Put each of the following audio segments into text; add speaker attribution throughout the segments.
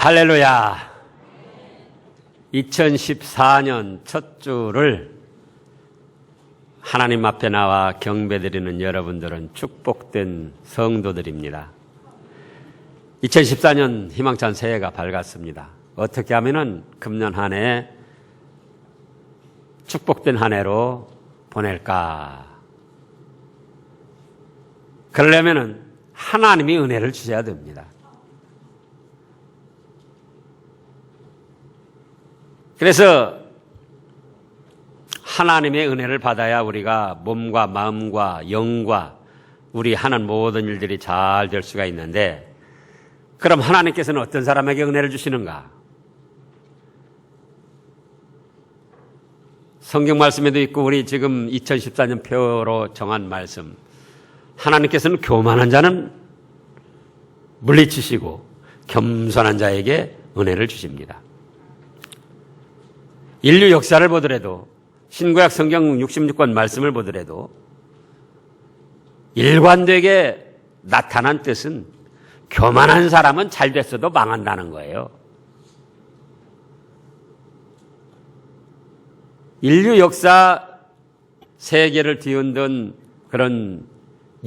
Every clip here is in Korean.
Speaker 1: 할렐루야. 2014년 첫 주를 하나님 앞에 나와 경배드리는 여러분들은 축복된 성도들입니다. 2014년 희망찬 새해가 밝았습니다. 어떻게 하면은 금년 한 해 축복된 한 해로 보낼까? 그러려면은 하나님이 은혜를 주셔야 됩니다. 그래서 하나님의 은혜를 받아야 우리가 몸과 마음과 영과 우리 하는 모든 일들이 잘 될 수가 있는데, 그럼 하나님께서는 어떤 사람에게 은혜를 주시는가? 성경 말씀에도 있고 우리 지금 2014년 표로 정한 말씀, 하나님께서는 교만한 자는 물리치시고 겸손한 자에게 은혜를 주십니다. 인류 역사를 보더라도, 신구약 성경 66권 말씀을 보더라도 일관되게 나타난 뜻은 교만한 사람은 잘 됐어도 망한다는 거예요. 인류 역사 세계를 뒤흔든 그런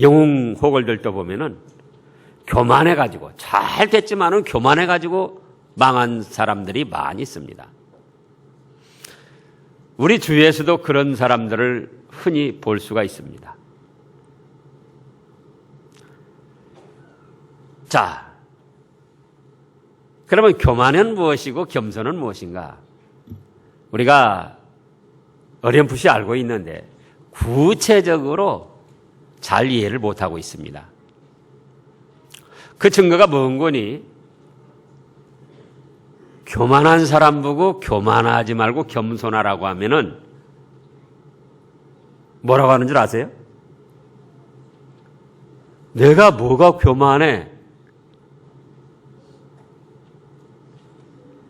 Speaker 1: 영웅 호걸들도 보면은 교만해가지고, 잘 됐지만은 교만해가지고 망한 사람들이 많이 있습니다. 우리 주위에서도 그런 사람들을 흔히 볼 수가 있습니다. 자, 그러면 교만은 무엇이고 겸손은 무엇인가? 우리가 어렴풋이 알고 있는데 구체적으로 잘 이해를 못하고 있습니다. 그 증거가 뭔 거니? 교만한 사람 보고 교만하지 말고 겸손하라고 하면은 뭐라고 하는 줄 아세요? 내가 뭐가 교만해?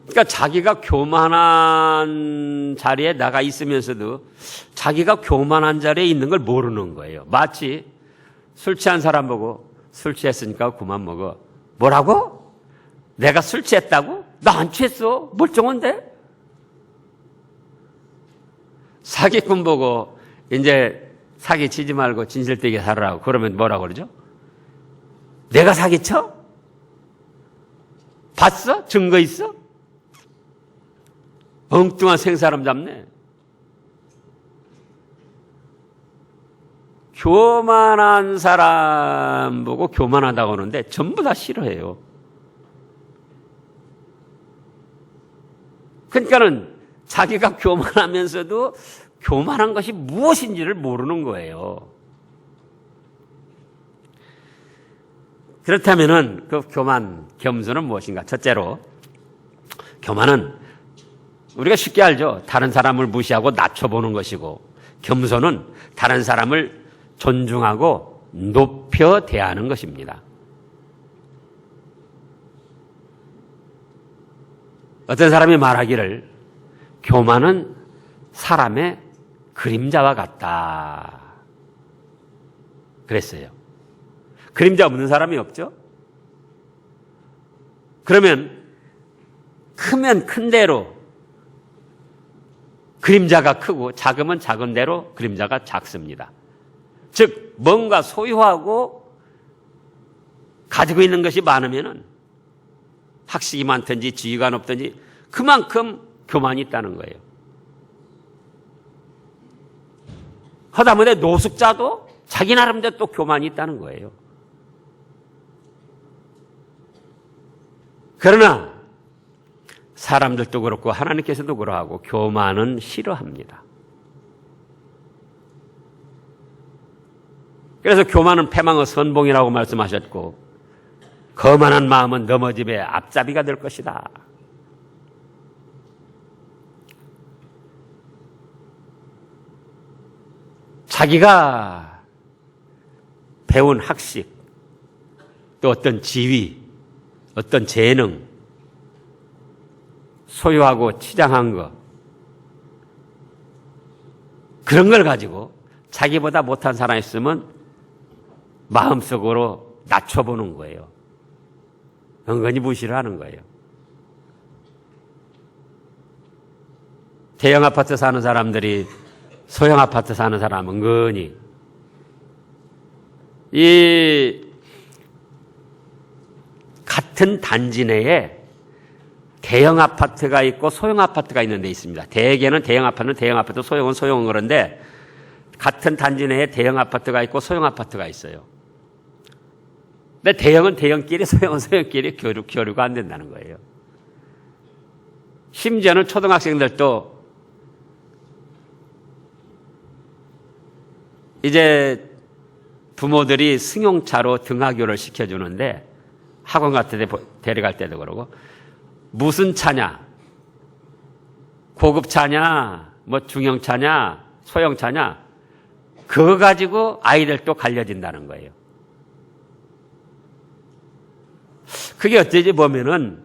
Speaker 1: 그러니까 자기가 교만한 자리에 나가 있으면서도 자기가 교만한 자리에 있는 걸 모르는 거예요. 마치 술 취한 사람 보고 술 취했으니까 그만 먹어. 뭐라고? 내가 술 취했다고? 나 안 취했어. 멀쩡한데? 사기꾼 보고 이제 사기 치지 말고 진실되게 살으라고 그러면 뭐라고 그러죠? 내가 사기쳐? 봤어? 증거 있어? 엉뚱한 생사람 잡네. 교만한 사람 보고 교만하다고 하는데 전부 다 싫어해요. 그러니까는 자기가 교만하면서도 교만한 것이 무엇인지를 모르는 거예요. 그렇다면은 그 교만, 겸손은 무엇인가? 첫째로, 교만은 우리가 쉽게 알죠. 다른 사람을 무시하고 낮춰보는 것이고, 겸손은 다른 사람을 존중하고 높여 대하는 것입니다. 어떤 사람이 말하기를 교만은 사람의 그림자와 같다 그랬어요. 그림자 없는 사람이 없죠? 그러면 크면 큰 대로 그림자가 크고 작으면 작은 대로 그림자가 작습니다. 즉 뭔가 소유하고 가지고 있는 것이 많으면은 학식이 많든지 지위가 높든지 그만큼 교만이 있다는 거예요. 하다못해 노숙자도 자기 나름대로 또 교만이 있다는 거예요. 그러나 사람들도 그렇고 하나님께서도 그러하고 교만은 싫어합니다. 그래서 교만은 패망의 선봉이라고 말씀하셨고, 거만한 마음은 넘어짐의 앞잡이가 될 것이다. 자기가 배운 학식, 또 어떤 지위, 어떤 재능, 소유하고 치장한 것, 그런 걸 가지고 자기보다 못한 사람이 있으면 마음속으로 낮춰보는 거예요. 은근히 무시를 하는 거예요. 대형 아파트 사는 사람들이 소형 아파트 사는 사람 은근히 이 같은 단지 내에 대형 아파트가 있고 소형 아파트가 있는 데 있습니다. 대개는 대형 아파트는 대형 아파트, 소형은 소형은 그런데 같은 단지 내에 대형 아파트가 있고 소형 아파트가 있어요. 근데 대형은 대형끼리 소형은 소형끼리 교류가 안 된다는 거예요. 심지어는 초등학생들도 이제 부모들이 승용차로 등하교를 시켜주는데 학원 같은 데 데려갈 때도 그러고 무슨 차냐, 고급차냐, 뭐 중형차냐, 소형차냐 그거 가지고 아이들도 갈려진다는 거예요. 그게 어찌지 보면은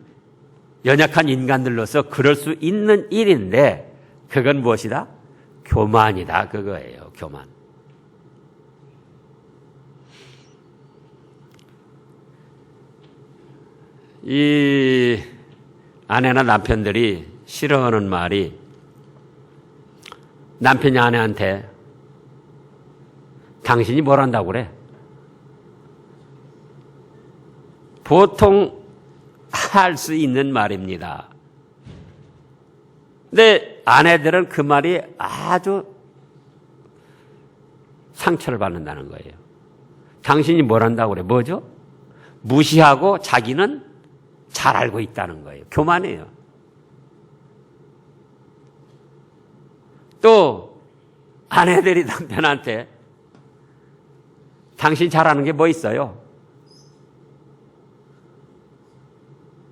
Speaker 1: 연약한 인간들로서 그럴 수 있는 일인데 그건 무엇이다? 교만이다 그거예요. 교만. 이 아내나 남편들이 싫어하는 말이 남편이 아내한테 당신이 뭘 한다고 그래? 보통 할 수 있는 말입니다. 근데 아내들은 그 말이 아주 상처를 받는다는 거예요. 당신이 뭘 한다고 그래? 뭐죠? 무시하고 자기는 잘 알고 있다는 거예요. 교만해요. 또 아내들이 남편한테 당신 잘하는 게 뭐 있어요?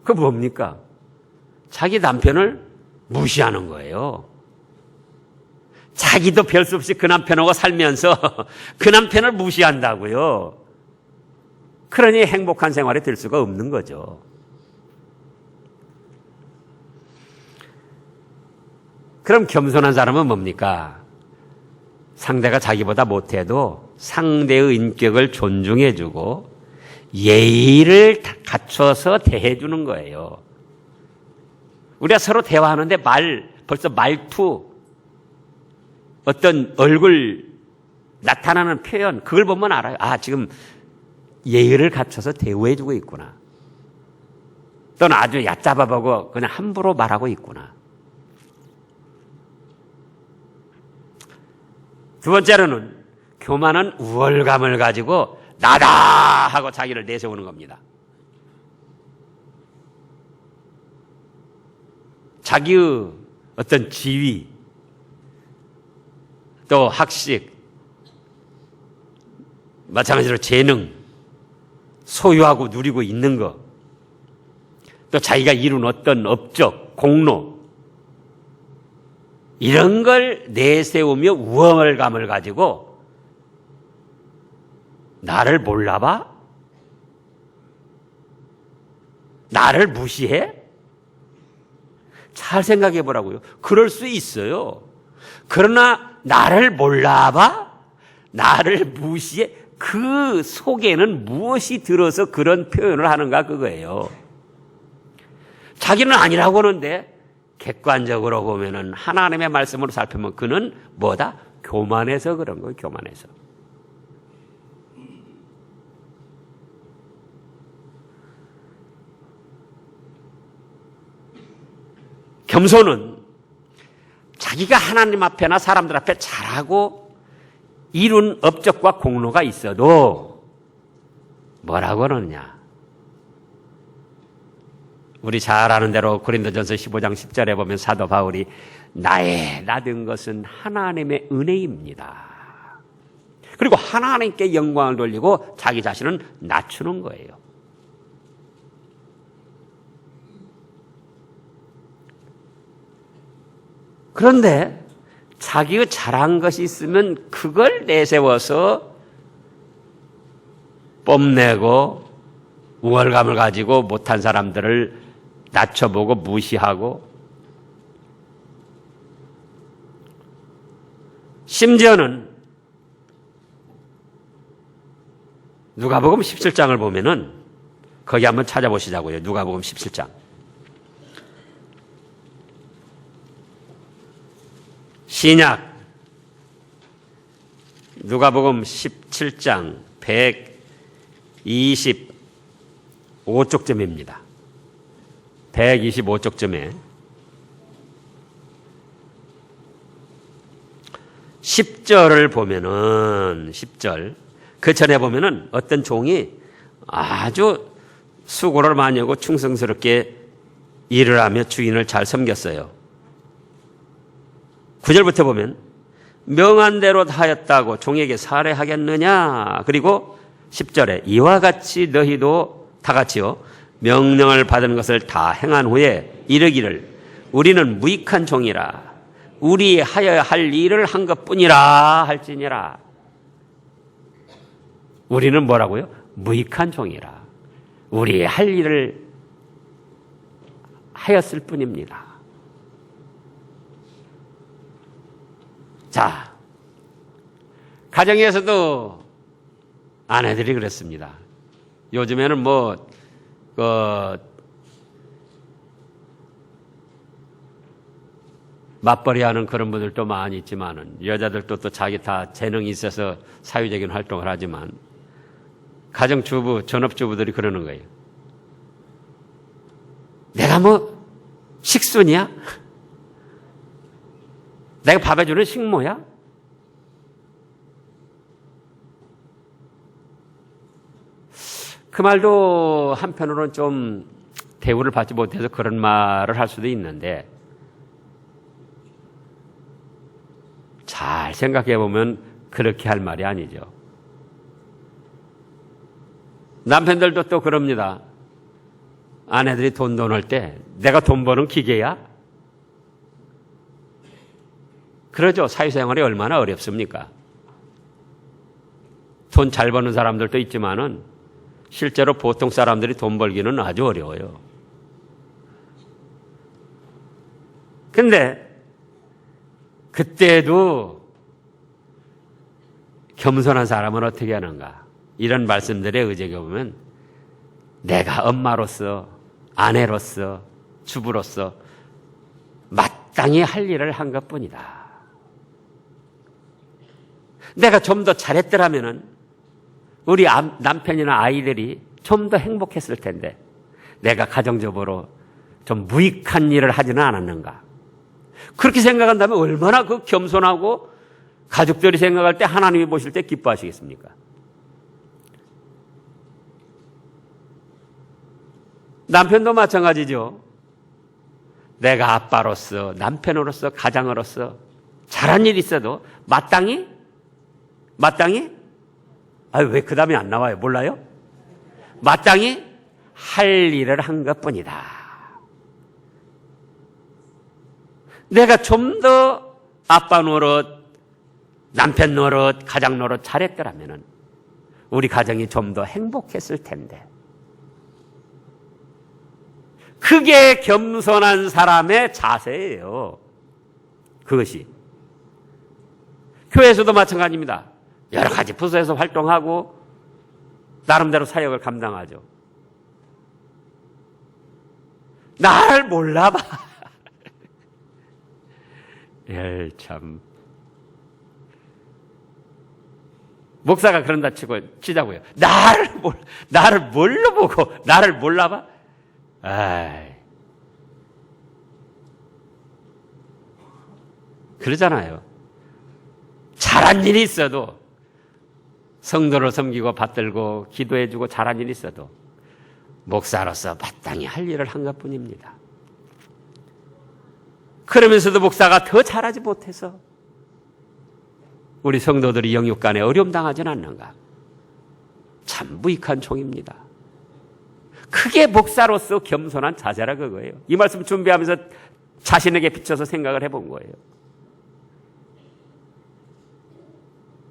Speaker 1: 그게 뭡니까? 자기 남편을 무시하는 거예요. 자기도 별 수 없이 그 남편하고 살면서 그 남편을 무시한다고요. 그러니 행복한 생활이 될 수가 없는 거죠. 그럼 겸손한 사람은 뭡니까? 상대가 자기보다 못해도 상대의 인격을 존중해주고 예의를 갖춰서 대해주는 거예요. 우리가 서로 대화하는데 벌써 말투, 어떤 얼굴 나타나는 표현, 그걸 보면 알아요. 아, 지금 예의를 갖춰서 대우해주고 있구나. 또는 아주 얕잡아보고 그냥 함부로 말하고 있구나. 두 번째로는 교만은 우월감을 가지고 나다 하고 자기를 내세우는 겁니다. 자기의 어떤 지위, 또 학식, 마찬가지로 재능, 소유하고 누리고 있는 것, 또 자기가 이룬 어떤 업적, 공로, 이런 걸 내세우며 우월감을 가지고 나를 몰라봐? 나를 무시해? 잘 생각해 보라고요. 그럴 수 있어요. 그러나 나를 몰라봐? 나를 무시해? 그 속에는 무엇이 들어서 그런 표현을 하는가 그거예요. 자기는 아니라고 하는데 객관적으로 보면은 하나님의 말씀으로 살펴보면 그는 뭐다? 교만해서 그런 거예요. 교만해서. 겸손은 자기가 하나님 앞에나 사람들 앞에 잘하고 이룬 업적과 공로가 있어도 뭐라고 그러느냐? 우리 잘 아는 대로 고린도전서 15장 10절에 보면 사도 바울이 나의 나된 것은 하나님의 은혜입니다. 그리고 하나님께 영광을 돌리고 자기 자신은 낮추는 거예요. 그런데 자기가 잘한 것이 있으면 그걸 내세워서 뽐내고 우월감을 가지고 못한 사람들을 낮춰보고 무시하고 심지어는 누가복음 17장을 보면은 거기 한번 찾아보시자고요. 누가복음 17장. 신약 누가복음 17장 125쪽쯤입니다. 125쪽쯤에 10절을 보면은 10절 그 전에 보면은 어떤 종이 아주 수고를 많이 하고 충성스럽게 일을 하며 주인을 잘 섬겼어요. 9절부터 보면 명한 대로 하였다고 종에게 살해하겠느냐. 그리고 10절에 이와 같이 너희도 다 같이요 명령을 받은 것을 다 행한 후에 이르기를 우리는 무익한 종이라 우리 하여야 할 일을 한 것뿐이라 할지니라. 우리는 뭐라고요? 무익한 종이라 우리 할 일을 하였을 뿐입니다. 자, 가정에서도 아내들이 그랬습니다. 요즘에는 맞벌이하는 그런 분들도 많이 있지만은 여자들도 또 자기 다 재능이 있어서 사회적인 활동을 하지만 가정주부, 전업주부들이 그러는 거예요. 내가 식순이야? 내가 밥 해주는 식모야? 그 말도 한편으로는 좀 대우를 받지 못해서 그런 말을 할 수도 있는데 잘 생각해 보면 그렇게 할 말이 아니죠. 남편들도 또 그럽니다. 아내들이 돈 넣을 때 내가 돈 버는 기계야? 그러죠. 사회생활이 얼마나 어렵습니까? 돈 잘 버는 사람들도 있지만은 실제로 보통 사람들이 돈 벌기는 아주 어려워요. 근데 그때도 겸손한 사람은 어떻게 하는가? 이런 말씀들에 의지해 보면 내가 엄마로서 아내로서 주부로서 마땅히 할 일을 한 것뿐이다. 내가 좀 더 잘했더라면은 우리 남편이나 아이들이 좀 더 행복했을 텐데 내가 가정적으로 좀 무익한 일을 하지는 않았는가. 그렇게 생각한다면 얼마나 그 겸손하고 가족들이 생각할 때 하나님이 보실 때 기뻐하시겠습니까? 남편도 마찬가지죠. 내가 아빠로서 남편으로서 가장으로서 잘한 일이 있어도 마땅히 왜 그 다음에 안 나와요? 몰라요? 마땅히 할 일을 한 것뿐이다. 내가 좀 더 아빠 노릇, 남편 노릇, 가장 노릇 잘했더라면 우리 가정이 좀 더 행복했을 텐데. 그게 겸손한 사람의 자세예요. 그것이. 교회에서도 마찬가지입니다. 여러 가지 부서에서 활동하고 나름대로 사역을 감당하죠. 나를 몰라봐. 참. 목사가 그런다 치자고요. 나를 뭘로 보고 나를 몰라봐? 그러잖아요. 잘한 일이 있어도 성도를 섬기고 받들고 기도해주고 잘한 일이 있어도 목사로서 마땅히 할 일을 한 것뿐입니다. 그러면서도 목사가 더 잘하지 못해서 우리 성도들이 영육간에 어려움 당하지는 않는가. 참 무익한 종입니다. 그게 목사로서 겸손한 자세라 그거예요. 이 말씀 준비하면서 자신에게 비춰서 생각을 해본 거예요.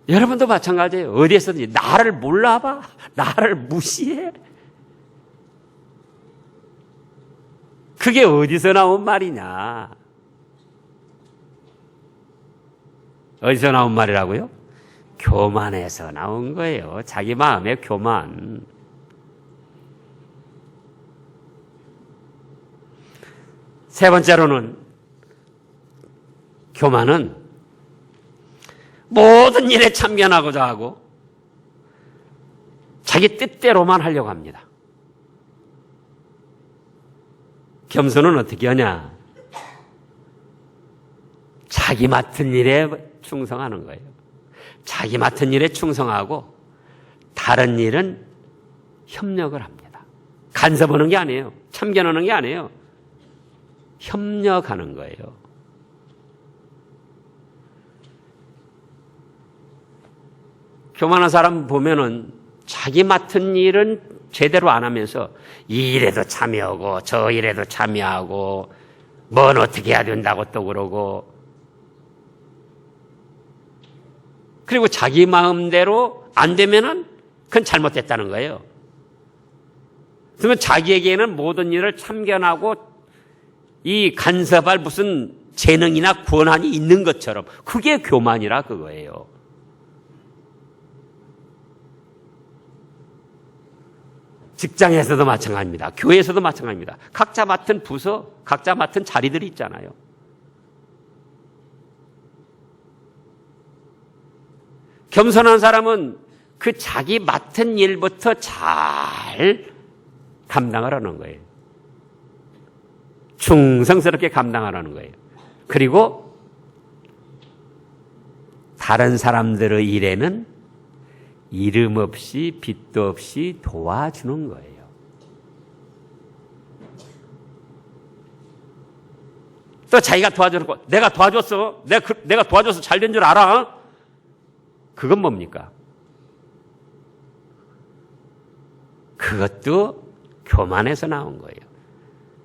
Speaker 1: 여러분도 마찬가지예요. 어디에서든지 나를 몰라봐, 나를 무시해. 그게 어디서 나온 말이냐? 어디서 나온 말이라고요? 교만에서 나온 거예요. 자기 마음의 교만. 세 번째로는 교만은 모든 일에 참견하고자 하고 자기 뜻대로만 하려고 합니다. 겸손은 어떻게 하냐? 자기 맡은 일에 충성하는 거예요. 자기 맡은 일에 충성하고 다른 일은 협력을 합니다. 간섭하는 게 아니에요. 참견하는 게 아니에요. 협력하는 거예요. 교만한 사람 보면은 자기 맡은 일은 제대로 안 하면서 이 일에도 참여하고 저 일에도 참여하고 뭔 어떻게 해야 된다고 또 그러고, 그리고 자기 마음대로 안 되면은 그건 잘못됐다는 거예요. 그러면 자기에게는 모든 일을 참견하고 이 간섭할 무슨 재능이나 권한이 있는 것처럼, 그게 교만이라 그거예요. 직장에서도 마찬가지입니다. 교회에서도 마찬가지입니다. 각자 맡은 부서, 각자 맡은 자리들이 있잖아요. 겸손한 사람은 그 자기 맡은 일부터 잘 감당을 하는 거예요. 충성스럽게 감당하라는 거예요. 그리고 다른 사람들의 일에는 이름 없이 빚도 없이 도와주는 거예요. 또 자기가 도와주고 내가 도와줬어. 내가 도와줘서 잘 된 줄 알아. 그건 뭡니까? 그것도 교만에서 나온 거예요.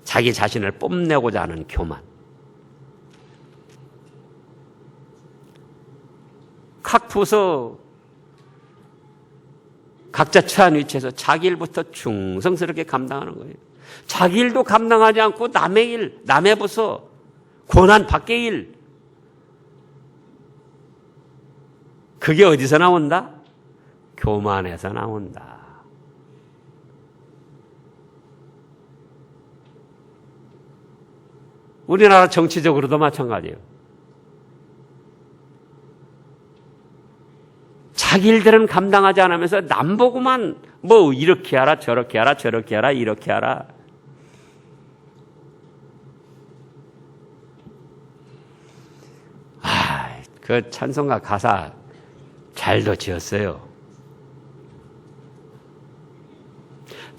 Speaker 1: 자기 자신을 뽐내고자 하는 교만. 각 부서 각자 처한 위치에서 자기 일부터 충성스럽게 감당하는 거예요. 자기 일도 감당하지 않고 남의 일, 남의 부서, 고난 밖의 일. 그게 어디서 나온다? 교만에서 나온다. 우리나라 정치적으로도 마찬가지예요. 자기 일들은 감당하지 않으면서 남 보고만 뭐 이렇게 하라 저렇게 하라 저렇게 하라 이렇게 하라. 그 찬송가 가사 잘도 지었어요.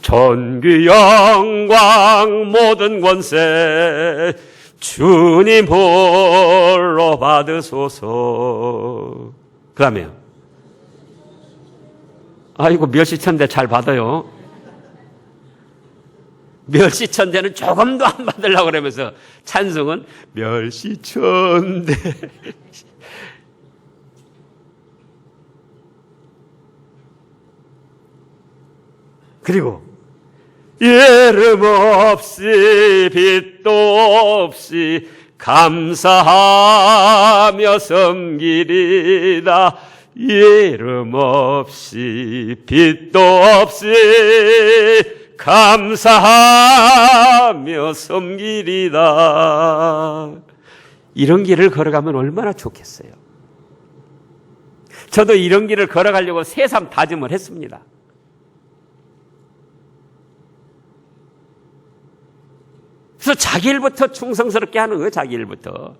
Speaker 1: 전기 영광 모든 권세 주님 홀로 받으소서. 그 다음에요. 아이고, 멸시천대 잘 받아요. 멸시천대는 조금도 안 받으려고 그러면서 찬송은 멸시천대. 그리고 이름 없이 빚도 없이 감사하며 섬기리다. 이름 없이 빚도 없이 감사하며 섬기리다. 이런 길을 걸어가면 얼마나 좋겠어요. 저도 이런 길을 걸어가려고 새삼 다짐을 했습니다. 그래서 자기 일부터 충성스럽게 하는 거예요. 자기 일부터.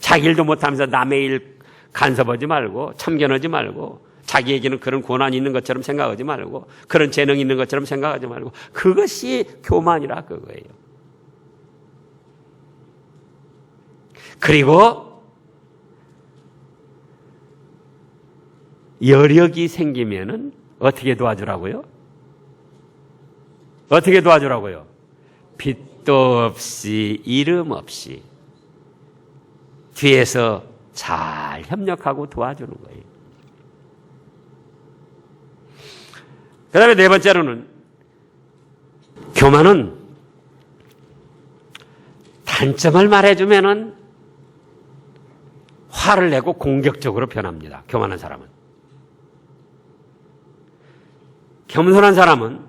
Speaker 1: 자기 일도 못하면서 남의 일 간섭하지 말고 참견하지 말고 자기에게는 그런 권한이 있는 것처럼 생각하지 말고 그런 재능이 있는 것처럼 생각하지 말고 그것이 교만이라 그거예요. 그리고 여력이 생기면은 어떻게 도와주라고요? 어떻게 도와주라고요? 빚도 없이 이름 없이 뒤에서 잘 협력하고 도와주는 거예요. 그 다음에 네 번째로는 교만은 단점을 말해주면은 화를 내고 공격적으로 변합니다. 교만한 사람은. 겸손한 사람은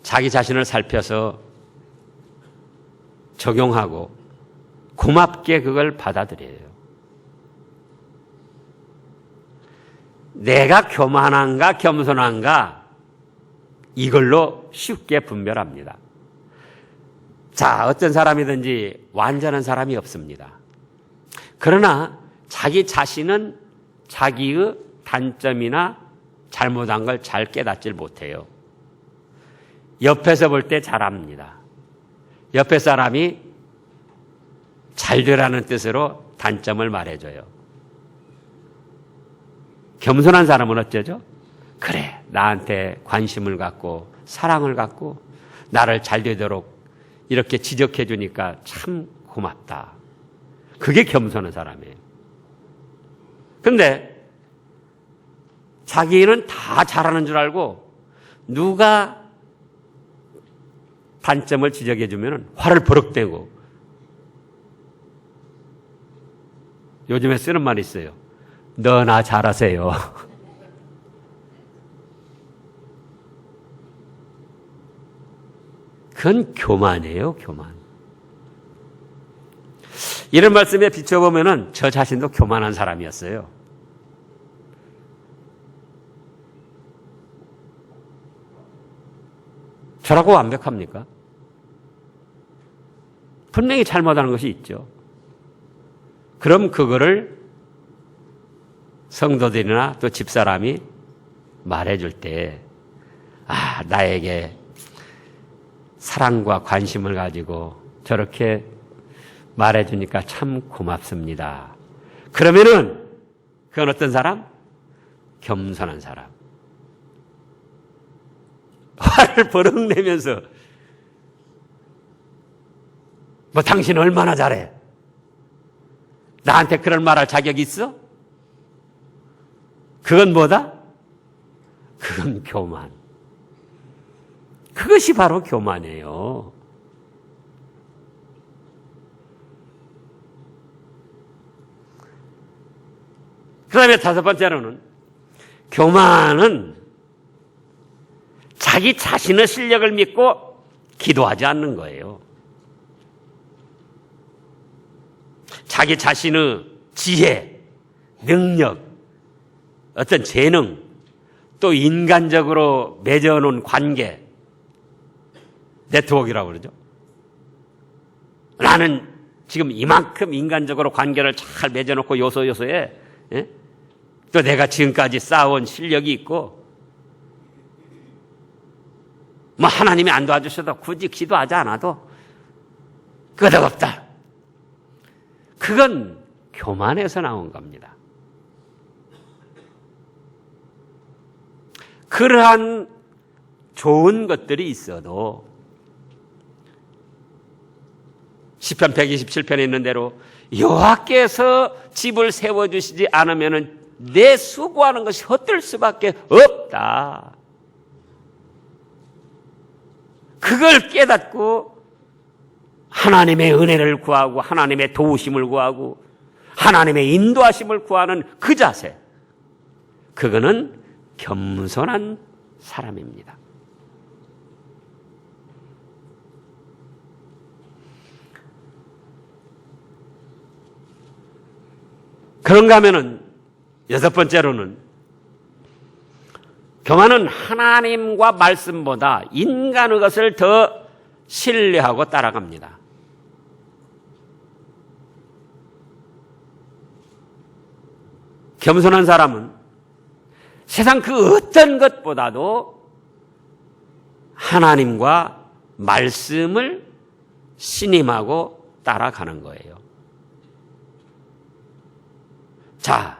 Speaker 1: 자기 자신을 살펴서 적용하고 고맙게 그걸 받아들여요. 내가 교만한가 겸손한가 이걸로 쉽게 분별합니다. 자, 어떤 사람이든지 완전한 사람이 없습니다. 그러나 자기 자신은 자기의 단점이나 잘못한 걸 잘 깨닫질 못해요. 옆에서 볼 때 잘합니다. 옆에 사람이 잘 되라는 뜻으로 단점을 말해줘요. 겸손한 사람은 어쩌죠? 그래, 나한테 관심을 갖고 사랑을 갖고 나를 잘 되도록 이렇게 지적해 주니까 참 고맙다. 그게 겸손한 사람이에요. 근데 자기는 다 잘하는 줄 알고 누가 단점을 지적해 주면 화를 버럭 내고, 요즘에 쓰는 말이 있어요. 너나 잘하세요. 그건 교만이에요, 교만. 이런 말씀에 비춰보면은 저 자신도 교만한 사람이었어요. 저라고 완벽합니까? 분명히 잘못하는 것이 있죠. 그럼 그거를 성도들이나 또 집사람이 말해줄 때, 아, 나에게 사랑과 관심을 가지고 저렇게 말해주니까 참 고맙습니다. 그러면은 그건 어떤 사람? 겸손한 사람. 화를 버럭 내면서 뭐 당신 얼마나 잘해? 나한테 그런 말할 자격 있어? 그건 뭐다? 그건 교만. 그것이 바로 교만이에요. 그 다음에 다섯 번째로는, 교만은 자기 자신의 실력을 믿고 기도하지 않는 거예요. 자기 자신의 지혜, 능력, 어떤 재능, 또 인간적으로 맺어놓은 관계, 네트워크라고 그러죠. 나는 지금 이만큼 인간적으로 관계를 잘 맺어놓고 요소요소에, 예? 또 내가 지금까지 쌓아온 실력이 있고, 뭐 하나님이 안 도와주셔도 굳이 기도하지 않아도 끄덕없다. 그건 교만에서 나온 겁니다. 그러한 좋은 것들이 있어도 시편 127편에 있는 대로 여호와께서 집을 세워주시지 않으면 내 수고하는 것이 헛될 수밖에 없다. 그걸 깨닫고 하나님의 은혜를 구하고 하나님의 도우심을 구하고 하나님의 인도하심을 구하는 그 자세, 그거는 겸손한 사람입니다. 그런가 하면은 여섯 번째로는, 교만은 하나님과 말씀보다 인간의 것을 더 신뢰하고 따라갑니다. 겸손한 사람은 세상 그 어떤 것보다도 하나님과 말씀을 신임하고 따라가는 거예요. 자,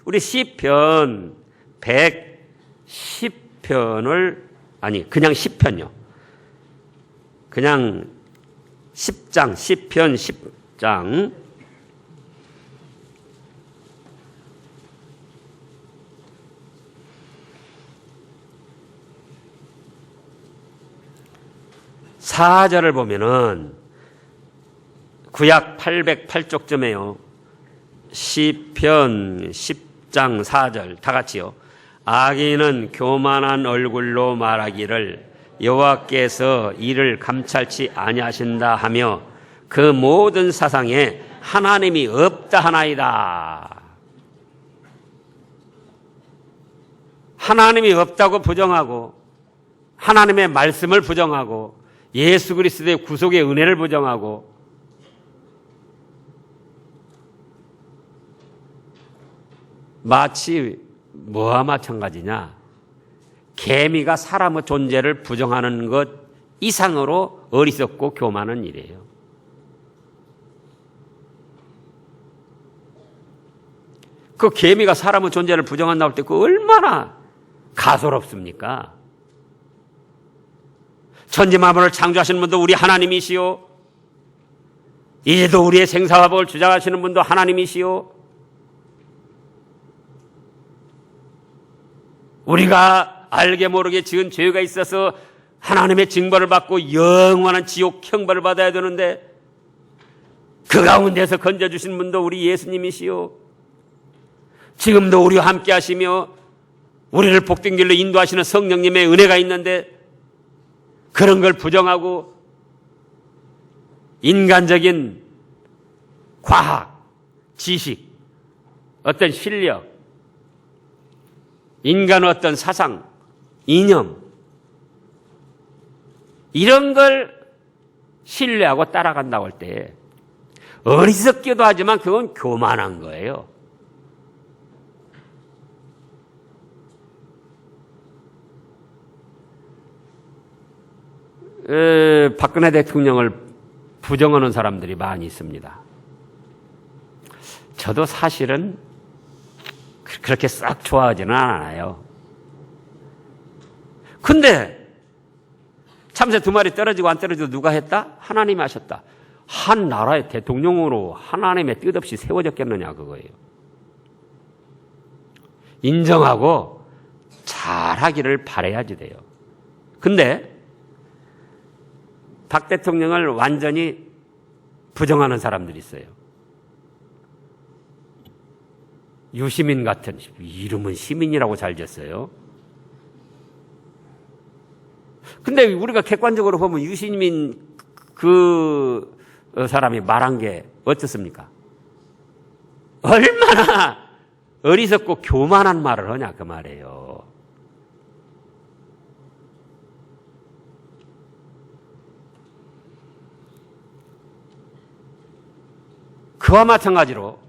Speaker 1: 우리 시편 110편을, 아니 그냥 10편요. 그냥 10장, 시편 10장 4절을 보면은 구약 808쪽쯤에요. 시편 10장 4절 다 같이요. 악인은 교만한 얼굴로 말하기를 여호와께서 이를 감찰치 아니하신다 하며 그 모든 사상에 하나님이 없다 하나이다. 하나님이 없다고 부정하고 하나님의 말씀을 부정하고 예수 그리스도의 구속의 은혜를 부정하고 마치 뭐와 마찬가지냐? 개미가 사람의 존재를 부정하는 것 이상으로 어리석고 교만한 일이에요. 그 개미가 사람의 존재를 부정한다고 할 때 그 얼마나 가소롭습니까? 천지만물을 창조하시는 분도 우리 하나님이시오. 이제도 우리의 생사화복을 주장하시는 분도 하나님이시오. 우리가 알게 모르게 지은 죄가 있어서 하나님의 징벌을 받고 영원한 지옥 형벌을 받아야 되는데 그 가운데서 건져주신 분도 우리 예수님이시오. 지금도 우리와 함께 하시며 우리를 복된 길로 인도하시는 성령님의 은혜가 있는데 그런 걸 부정하고 인간적인 과학, 지식, 어떤 실력, 인간의 어떤 사상, 이념 이런 걸 신뢰하고 따라간다고 할 때 어리석기도 하지만 그건 교만한 거예요. 박근혜 대통령을 부정하는 사람들이 많이 있습니다. 저도 사실은 그렇게 싹 좋아하지는 않아요. 근데 참새 2마리 떨어지고 안 떨어지고 누가 했다? 하나님이 하셨다. 한 나라의 대통령으로 하나님의 뜻 없이 세워졌겠느냐 그거예요. 인정하고 잘하기를 바라야지 돼요. 근데 박 대통령을 완전히 부정하는 사람들이 있어요. 유시민 같은, 이름은 시민이라고 잘 지었어요. 근데 우리가 객관적으로 보면 유시민 그 사람이 말한 게 어떻습니까? 얼마나 어리석고 교만한 말을 하냐 그 말이에요. 그와 마찬가지로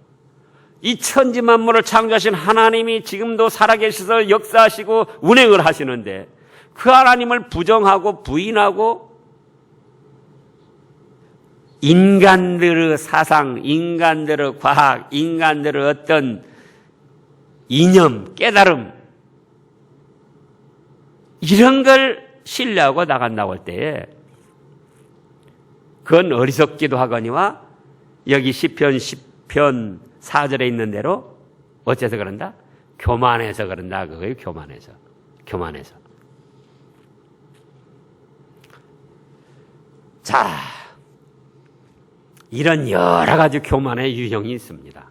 Speaker 1: 이 천지 만물을 창조하신 하나님이 지금도 살아계셔서 역사하시고 운행을 하시는데 그 하나님을 부정하고 부인하고 인간들의 사상, 인간들의 과학, 인간들의 어떤 이념, 깨달음 이런 걸 신뢰하고 나간다고 할 때에 그건 어리석기도 하거니와 여기 시편 10편 4절에 있는 대로 어째서 그런다? 교만해서 그런다 그거예요. 교만해서. 자, 이런 여러 가지 교만의 유형이 있습니다.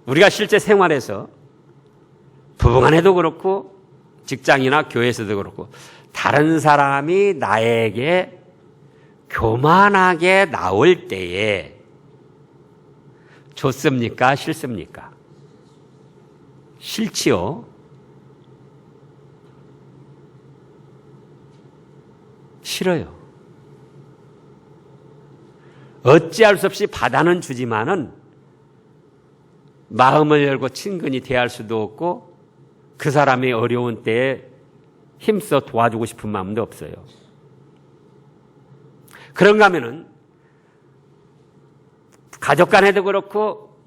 Speaker 1: 우리가 실제 생활에서 부부간에도 그렇고 직장이나 교회에서도 그렇고 다른 사람이 나에게 교만하게 나올 때에 좋습니까? 싫습니까? 싫지요. 싫어요. 어찌할 수 없이 받아는 주지만은 마음을 열고 친근히 대할 수도 없고 그 사람이 어려운 때에 힘써 도와주고 싶은 마음도 없어요. 그런가 하면은 가족 간에도 그렇고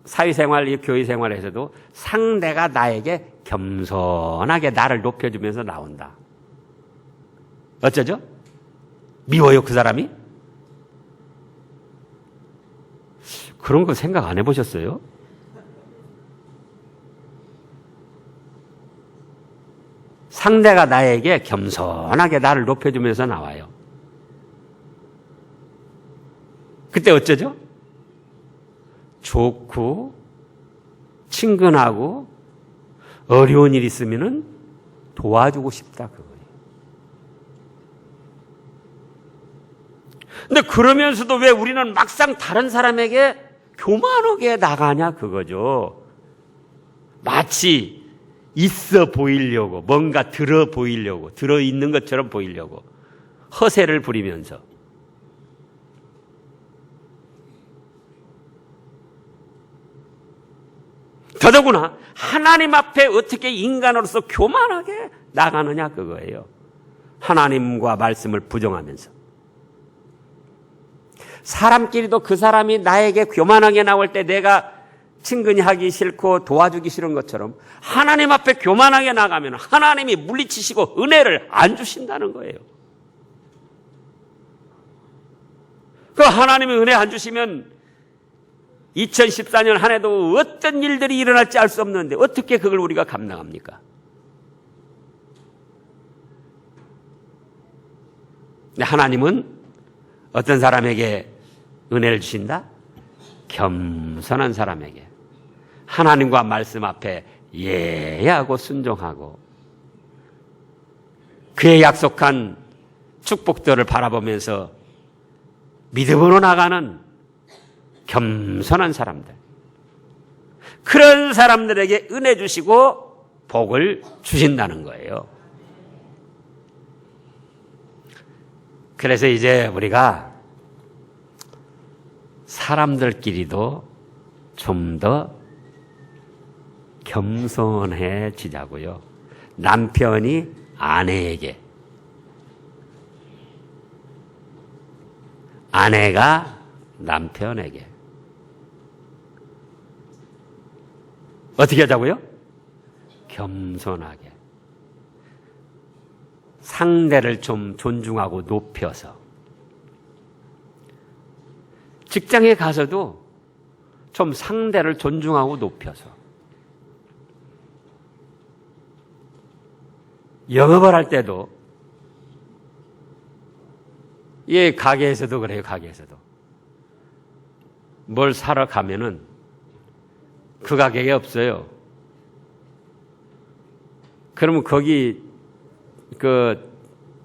Speaker 1: 사회생활, 교회생활에서도 상대가 나에게 겸손하게 나를 높여주면서 나온다. 어쩌죠? 미워요 그 사람이? 그런 거 생각 안 해보셨어요? 상대가 나에게 겸손하게 나를 높여주면서 나와요. 그때 어쩌죠? 좋고 친근하고 어려운 일 있으면은 도와주고 싶다 그거예요. 근데 그러면서도 왜 우리는 막상 다른 사람에게 교만하게 나가냐 그거죠. 마치 있어 보이려고, 뭔가 들어 보이려고, 들어있는 것처럼 보이려고 허세를 부리면서 더더구나 하나님 앞에 어떻게 인간으로서 교만하게 나가느냐 그거예요. 하나님과 말씀을 부정하면서. 사람끼리도 그 사람이 나에게 교만하게 나올 때 내가 친근히 하기 싫고 도와주기 싫은 것처럼 하나님 앞에 교만하게 나가면 하나님이 물리치시고 은혜를 안 주신다는 거예요. 그 하나님이 은혜 안 주시면 2014년 한 해도 어떤 일들이 일어날지 알 수 없는데 어떻게 그걸 우리가 감당합니까? 하나님은 어떤 사람에게 은혜를 주신다? 겸손한 사람에게. 하나님과 말씀 앞에 예하고 순종하고 그의 약속한 축복들을 바라보면서 믿음으로 나가는 겸손한 사람들. 그런 사람들에게 은혜 주시고 복을 주신다는 거예요. 그래서 이제 우리가 사람들끼리도 좀 더 겸손해지자고요. 남편이 아내에게, 아내가 남편에게 어떻게 하자고요? 겸손하게. 상대를 좀 존중하고 높여서. 직장에 가서도 좀 상대를 존중하고 높여서. 영업을 할 때도, 예, 가게에서도 그래요, 가게에서도. 뭘 사러 가면은 그 가게에 없어요. 그러면 거기 그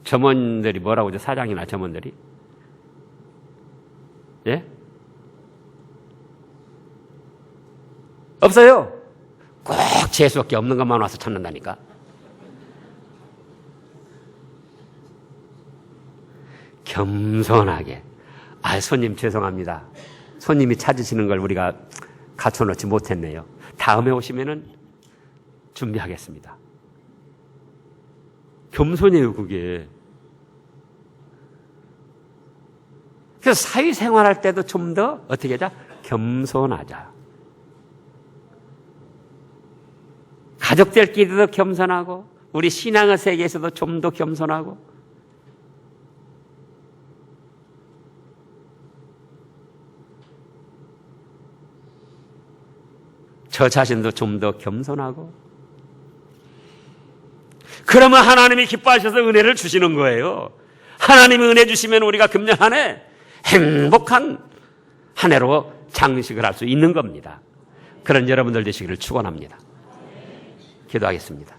Speaker 1: 점원들이 뭐라고 하죠? 사장이나 점원들이? 예? 없어요. 꼭 재수없게 없는 것만 와서 찾는다니까. 겸손하게. 아, 손님 죄송합니다. 손님이 찾으시는 걸 우리가 갖춰놓지 못했네요. 다음에 오시면은 준비하겠습니다. 겸손이에요, 그게. 그래서 사회생활할 때도 좀 더 어떻게 하자? 겸손하자. 가족들끼리도 겸손하고 우리 신앙의 세계에서도 좀 더 겸손하고 저 자신도 좀 더 겸손하고 그러면 하나님이 기뻐하셔서 은혜를 주시는 거예요. 하나님이 은혜 주시면 우리가 금년 한 해 행복한 한 해로 장식을 할 수 있는 겁니다. 그런 여러분들 되시기를 축원합니다. 기도하겠습니다.